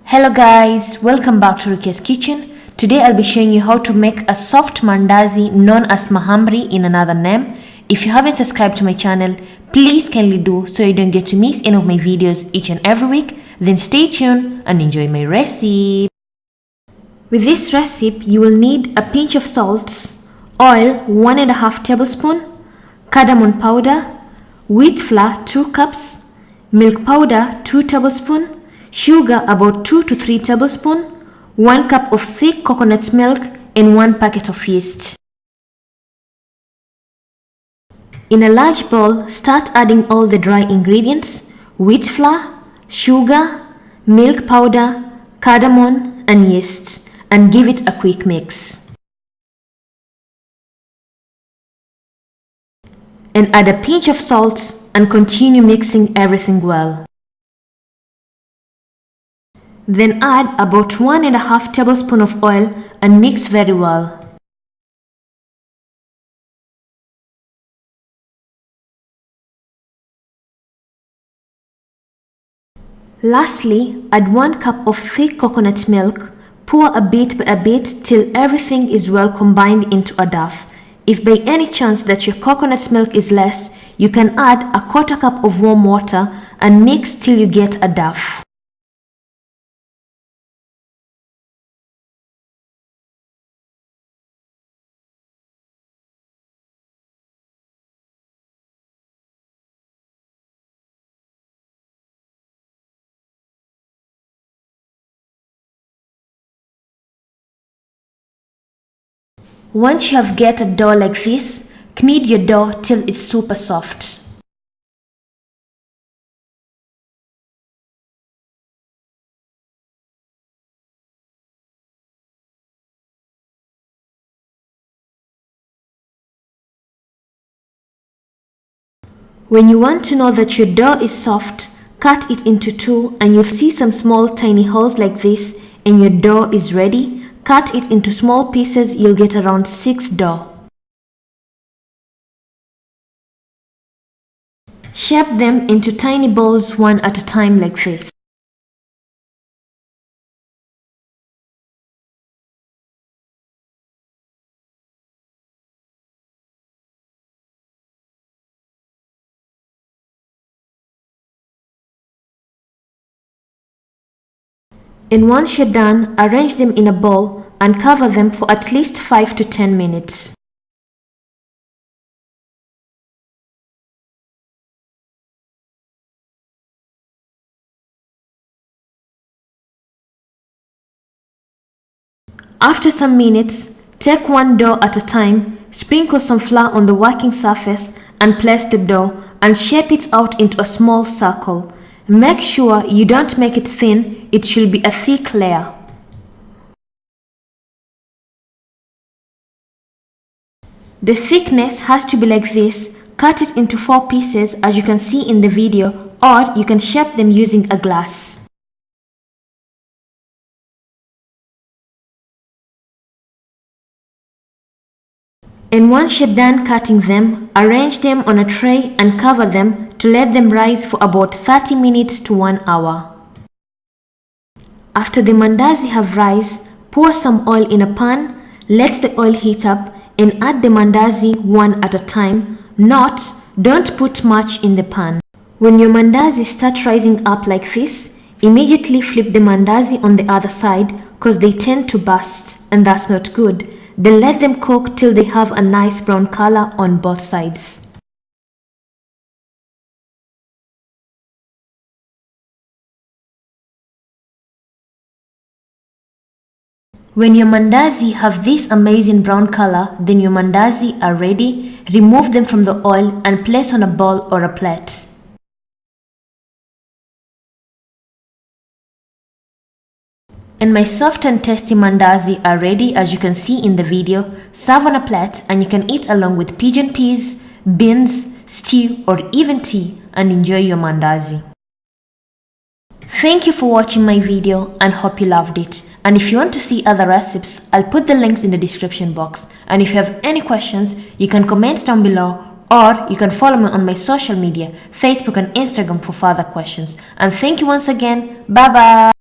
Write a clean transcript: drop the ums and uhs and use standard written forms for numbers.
Hello guys, welcome back to Rukia's Kitchen. Today I'll be showing you how to make a soft mandazi known as mahamri in another name. If you haven't subscribed to my channel, please kindly do so you don't get to miss any of my videos each and every week. Then stay tuned and enjoy my recipe. With this recipe, you will need a pinch of salt, oil 1.5 tablespoons, cardamom powder, wheat flour 2 cups, milk powder 2 tablespoons, sugar about 2 to 3 tablespoons, 1 cup of thick coconut milk, and 1 packet of yeast. In a large bowl, start adding all the dry ingredients: wheat flour, sugar, milk powder, cardamom, and yeast, and give it a quick mix. And add a pinch of salt and continue mixing everything well. Then add about 1.5 tablespoons of oil and mix very well. Lastly, add 1 cup of thick coconut milk. Pour a bit by a bit till everything is well combined into a dough. If by any chance that your coconut milk is less, you can add a 1/4 cup of warm water and mix till you get a dough. Once you have get a dough like this, knead your dough till it's super soft. When you want to know that your dough is soft, cut it into 2 and you'll see some small tiny holes like this, and your dough is ready. Cut it into small pieces, you'll get around 6 dough. Shape them into tiny balls one at a time like this. And once you're done, arrange them in a bowl and cover them for at least 5 to 10 minutes. After some minutes, take one dough at a time, sprinkle some flour on the working surface and place the dough and shape it out into a small circle. Make sure you don't make it thin, it should be a thick layer. The thickness has to be like this. Cut it into 4 pieces as you can see in the video, or you can shape them using a glass. And once you're done cutting them, arrange them on a tray and cover them to let them rise for about 30 minutes to 1 hour. After the mandazi have rise, pour some oil in a pan, let the oil heat up and add the mandazi one at a time. Don't put much in the pan. When your mandazi start rising up like this, immediately flip the mandazi on the other side because they tend to burst and that's not good. Then let them cook till they have a nice brown color on both sides. When your mandazi have this amazing brown color, then your mandazi are ready. Remove them from the oil and place on a bowl or a plate. And my soft and tasty mandazi are ready as you can see in the video. Serve on a plate and you can eat along with pigeon peas, beans, stew or even tea and enjoy your mandazi. Thank you for watching my video and hope you loved it. And if you want to see other recipes, I'll put the links in the description box. And if you have any questions, you can comment down below or you can follow me on my social media, Facebook and Instagram for further questions. And thank you once again. Bye bye.